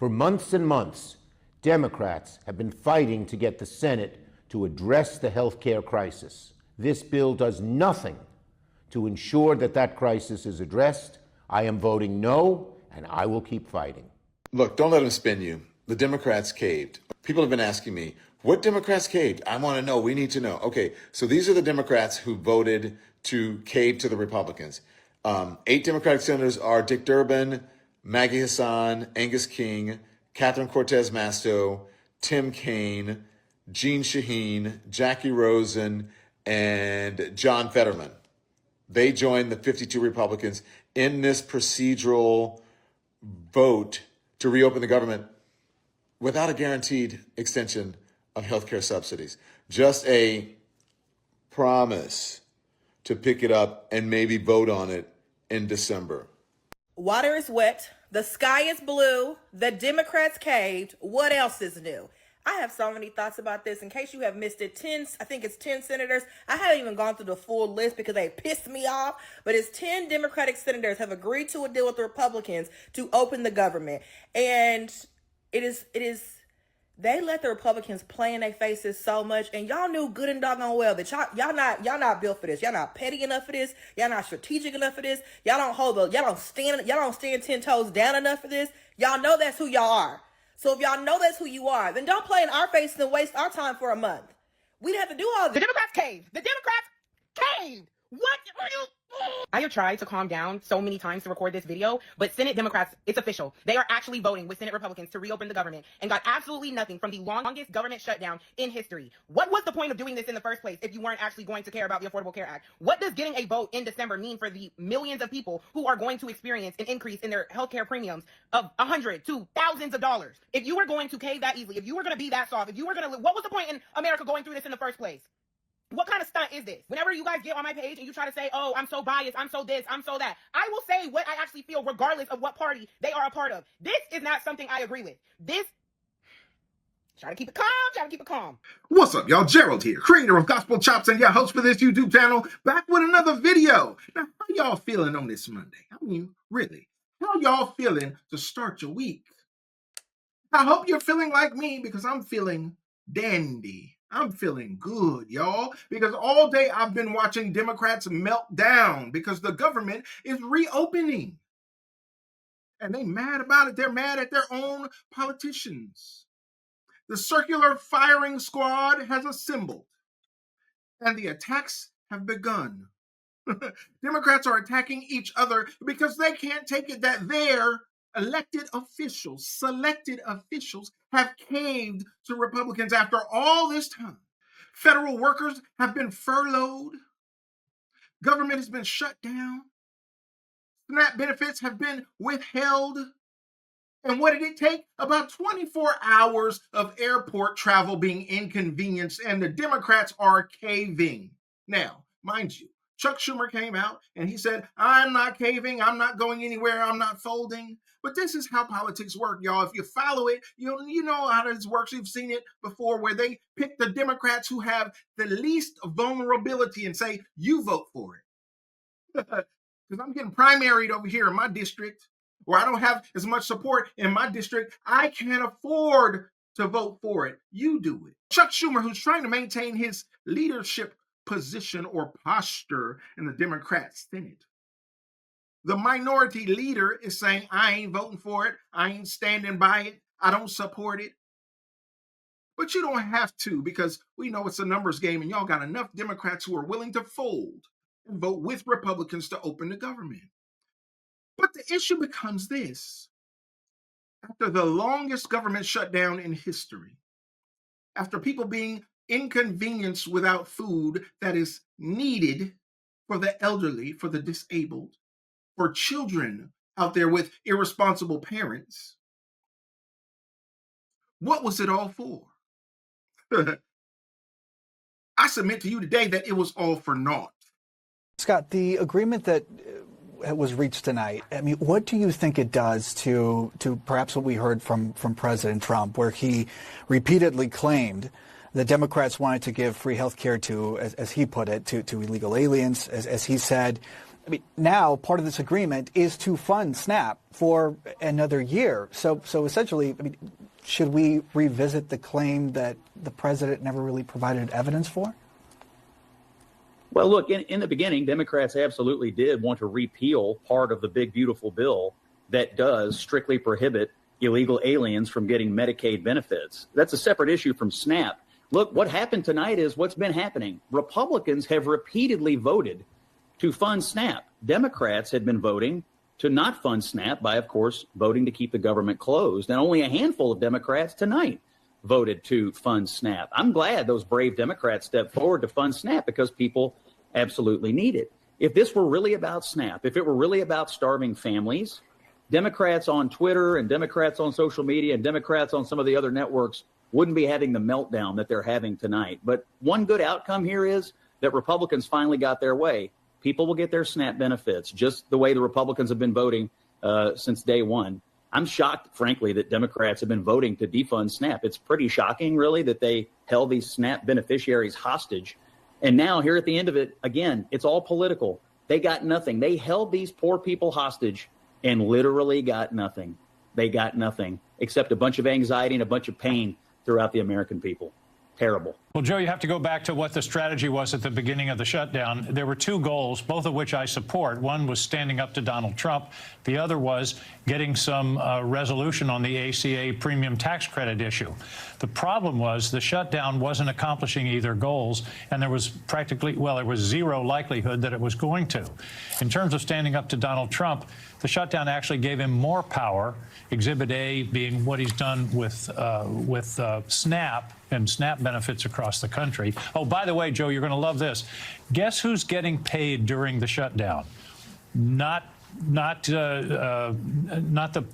For months and months, Democrats have been fighting to get the Senate to address the health care crisis. This bill does nothing to ensure that that crisis is addressed. I am voting no, and I will keep fighting. Look, don't let them spin you. The Democrats caved. People have been asking me, what Democrats caved? I want to know. We need to know. Okay, so these are the Democrats who voted to cave to the Republicans. 8 Democratic senators are Dick Durbin, Maggie Hassan, Angus King, Catherine Cortez Masto, Tim Kaine, Jeanne Shaheen, Jackie Rosen, and John Fetterman. They joined the 52 Republicans in this procedural vote to reopen the government without a guaranteed extension of healthcare subsidies. Just a promise to pick it up and maybe vote on it in December. Water is wet. The sky is blue. The Democrats caved. What else is new? I have so many thoughts about this. In case you have missed it, 10 senators. I haven't even gone through the full list because they pissed me off. But it's 10 Democratic senators have agreed to a deal with the Republicans to open the government. And they let the Republicans play in their faces so much, and y'all knew good and doggone well that y'all not built for this. Y'all not petty enough for this. Y'all not strategic enough for this. Y'all don't stand 10 toes down enough for this. Y'all know that's who y'all are. So if y'all know that's who you are, then don't play in our faces and waste our time for a month. We'd have to do all this. The Democrats caved. The Democrats caved. What are you? I have tried to calm down so many times to record this video, but Senate Democrats, it's official. They are actually voting with Senate Republicans to reopen the government and got absolutely nothing from the longest government shutdown in history. What was the point of doing this in the first place if you weren't actually going to care about the Affordable Care Act? What does getting a vote in December mean for the millions of people who are going to experience an increase in their healthcare premiums of $100 to thousands of dollars? If you were going to cave that easily, if you were going to be that soft, what was the point in America going through this in the first place? What kind of stunt is this? Whenever you guys get on my page and you try to say, oh, I'm so biased, I'm so this, I'm so that, I will say what I actually feel regardless of what party they are a part of. This is not something I agree with. Try to keep it calm. What's up, y'all? Gerald here, creator of Gospel Chops and your host for this YouTube channel, back with another video. Now, how y'all feeling on this Monday? I mean, really, how y'all feeling to start your week? I hope you're feeling like me because I'm feeling dandy. I'm feeling good, y'all, because all day I've been watching Democrats melt down because the government is reopening. And they mad about it. They're mad at their own politicians. The circular firing squad has assembled, and the attacks have begun. Democrats are attacking each other because they can't take it that their elected officials, selected officials, have caved to Republicans after all this time. Federal workers have been furloughed. Government has been shut down. SNAP benefits have been withheld. And what did it take? About 24 hours of airport travel being inconvenienced, and the Democrats are caving. Now, mind you, Chuck Schumer came out and he said, I'm not caving, I'm not going anywhere, I'm not folding. But this is how politics work, y'all. If you follow it, you know how this works. You've seen it before where they pick the Democrats who have the least vulnerability and say, you vote for it. Because I'm getting primaried over here in my district where I don't have as much support in my district. I can't afford to vote for it. You do it. Chuck Schumer, who's trying to maintain his leadership position or posture in the Democrat Senate. The minority leader is saying, I ain't voting for it. I ain't standing by it. I don't support it. But you don't have to, because we know it's a numbers game and y'all got enough Democrats who are willing to fold and vote with Republicans to open the government. But the issue becomes this. After the longest government shutdown in history, after people being inconvenienced without food that is needed for the elderly, for the disabled, for children out there with irresponsible parents, what was it all for? I submit to you today that it was all for naught. Scott, the agreement that was reached tonight, I mean, what do you think it does to perhaps what we heard from President Trump, where he repeatedly claimed the Democrats wanted to give free health care to, as he put it, to illegal aliens, as he said, I mean, now part of this agreement is to fund SNAP for another year. So essentially, I mean, should we revisit the claim that the president never really provided evidence for? Well, look, in the beginning, Democrats absolutely did want to repeal part of the big, beautiful bill that does strictly prohibit illegal aliens from getting Medicaid benefits. That's a separate issue from SNAP. Look, what happened tonight is what's been happening. Republicans have repeatedly voted to fund SNAP. Democrats had been voting to not fund SNAP by, of course, voting to keep the government closed. And only a handful of Democrats tonight voted to fund SNAP. I'm glad those brave Democrats stepped forward to fund SNAP because people absolutely need it. If this were really about SNAP, if it were really about starving families, Democrats on Twitter and Democrats on social media and Democrats on some of the other networks wouldn't be having the meltdown that they're having tonight. But one good outcome here is that Republicans finally got their way. People will get their SNAP benefits, just the way the Republicans have been voting since day one. I'm shocked, frankly, that Democrats have been voting to defund SNAP. It's pretty shocking, really, that they held these SNAP beneficiaries hostage. And now, here at the end of it, again, it's all political. They got nothing. They held these poor people hostage and literally got nothing. They got nothing except a bunch of anxiety and a bunch of pain throughout the American people. Terrible. Well, Joe, you have to go back to what the strategy was at the beginning of the shutdown. There were two goals, both of which I support. One was standing up to Donald Trump. The other was getting some resolution on the ACA premium tax credit issue. The problem was the shutdown wasn't accomplishing either goals, and there was practically, well, there was zero likelihood that it was going to. In terms of standing up to Donald Trump, the shutdown actually gave him more power, Exhibit A being what he's done with SNAP and SNAP benefits across the country. Oh, by the way, Joe, you're going to love this. Guess who's getting paid during the shutdown? Not the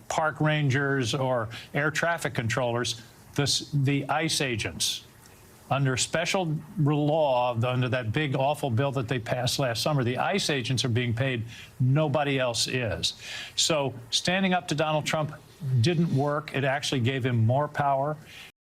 park rangers or air traffic controllers, the ICE agents. Under special law, under that big, awful bill that they passed last summer, the ICE agents are being paid. Nobody else is. So standing up to Donald Trump didn't work. It actually gave him more power.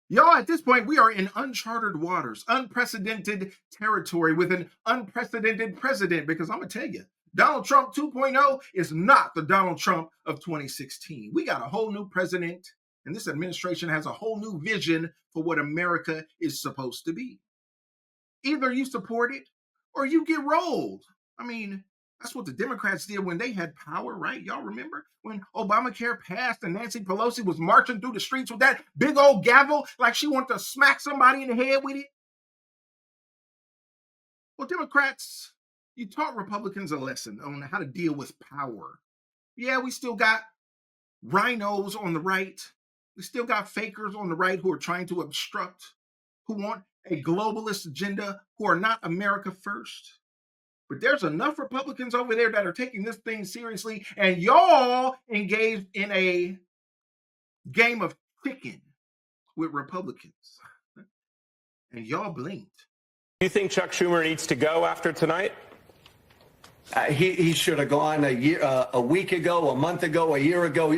Y'all, at this point, we are in uncharted waters, unprecedented territory with an unprecedented president, because I'm going to tell you, Donald Trump 2.0 is not the Donald Trump of 2016. We got a whole new president, and this administration has a whole new vision for what America is supposed to be. Either you support it or you get rolled. I mean, that's what the Democrats did when they had power, right? Y'all remember when Obamacare passed and Nancy Pelosi was marching through the streets with that big old gavel like she wanted to smack somebody in the head with it? Well, Democrats, you taught Republicans a lesson on how to deal with power. Yeah, we still got rhinos on the right. We still got fakers on the right who are trying to obstruct, who want a globalist agenda, who are not America first. But there's enough Republicans over there that are taking this thing seriously, and y'all engaged in a game of chicken with Republicans. And y'all blinked. Do you think Chuck Schumer needs to go after tonight? He should have gone a week ago, a month ago, a year ago.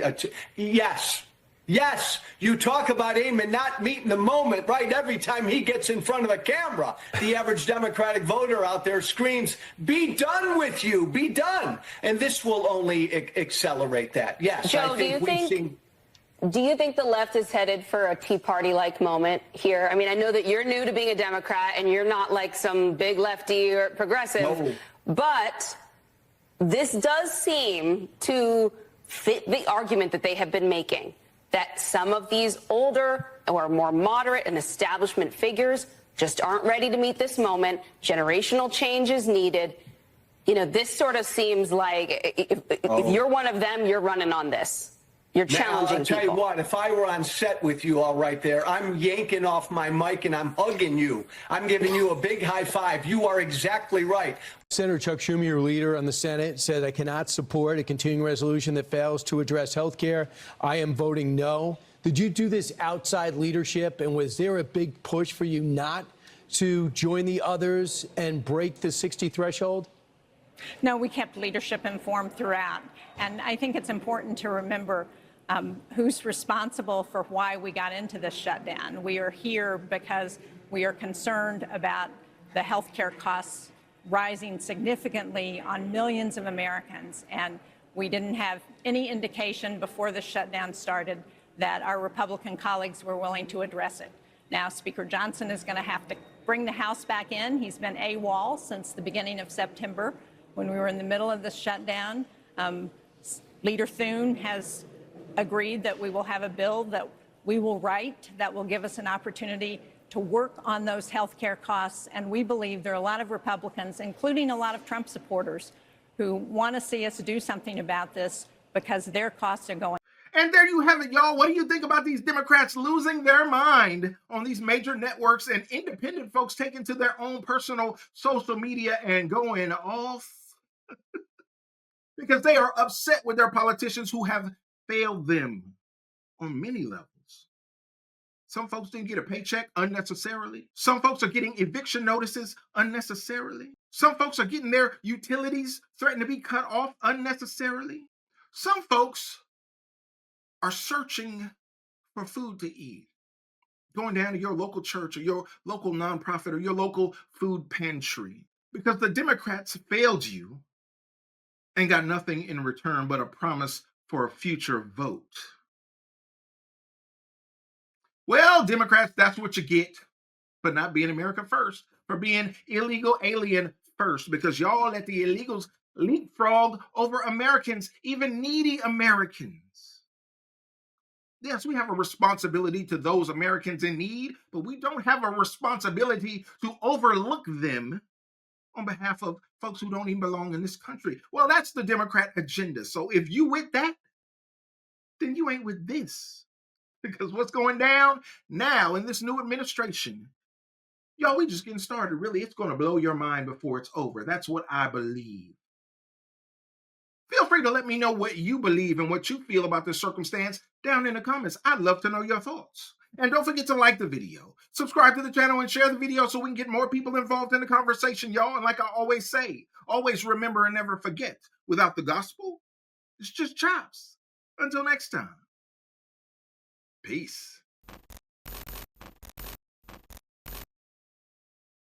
Yes. Yes, you talk about aim and not meeting the moment, right? Every time he gets in front of a camera, the average Democratic voter out there screams, "Be done with you, be done." And this will only accelerate that. Yes, Joe, do you think the left is headed for a Tea Party-like moment here? I mean, I know that you're new to being a Democrat and you're not like some big lefty or progressive, no. But this does seem to fit the argument that they have been making, that some of these older or more moderate and establishment figures just aren't ready to meet this moment. Generational change is needed. You know, this sort of seems like if you're one of them, you're running on this. You're challenging I'll tell people. you what, if I were on set with you all right there, I'm yanking off my mic and I'm hugging you. I'm giving you a big high five. You are exactly right. Senator Chuck Schumer, your leader on the Senate, said, "I cannot support a continuing resolution that fails to address health care. I am voting no." Did you do this outside leadership, and was there a big push for you not to join the others and break the 60 threshold? No, we kept leadership informed throughout. And I think it's important to remember who's responsible for why we got into this shutdown. We are here because we are concerned about the health care costs rising significantly on millions of Americans. And we didn't have any indication before the shutdown started that our Republican colleagues were willing to address it. Now, Speaker Johnson is going to have to bring the House back in. He's been AWOL since the beginning of September when we were in the middle of the shutdown. Leader Thune has agreed that we will have a bill that we will write that will give us an opportunity to work on those health care costs. And we believe there are a lot of Republicans, including a lot of Trump supporters, who want to see us do something about this because their costs are going. And there you have it, y'all. What do you think about these Democrats losing their mind on these major networks and independent folks taking to their own personal social media and going off? Because they are upset with their politicians who have failed them on many levels. Some folks didn't get a paycheck unnecessarily. Some folks are getting eviction notices unnecessarily. Some folks are getting their utilities threatened to be cut off unnecessarily. Some folks are searching for food to eat, going down to your local church or your local nonprofit or your local food pantry because the Democrats failed you and got nothing in return but a promise for a future vote. Well, Democrats, that's what you get for not being America first, for being illegal alien first, because y'all let the illegals leapfrog over Americans, even needy Americans. Yes, we have a responsibility to those Americans in need, but we don't have a responsibility to overlook them on behalf of folks who don't even belong in this country. Well, that's the Democrat agenda. So if you with that, then you ain't with this. Because what's going down now in this new administration, y'all, we just getting started. Really, it's going to blow your mind before it's over. That's what I believe. Feel free to let me know what you believe and what you feel about this circumstance down in the comments. I'd love to know your thoughts. And don't forget to like the video, subscribe to the channel, and share the video so we can get more people involved in the conversation, y'all. And like I always say, always remember and never forget, without the gospel, it's just chops. Until next time, peace.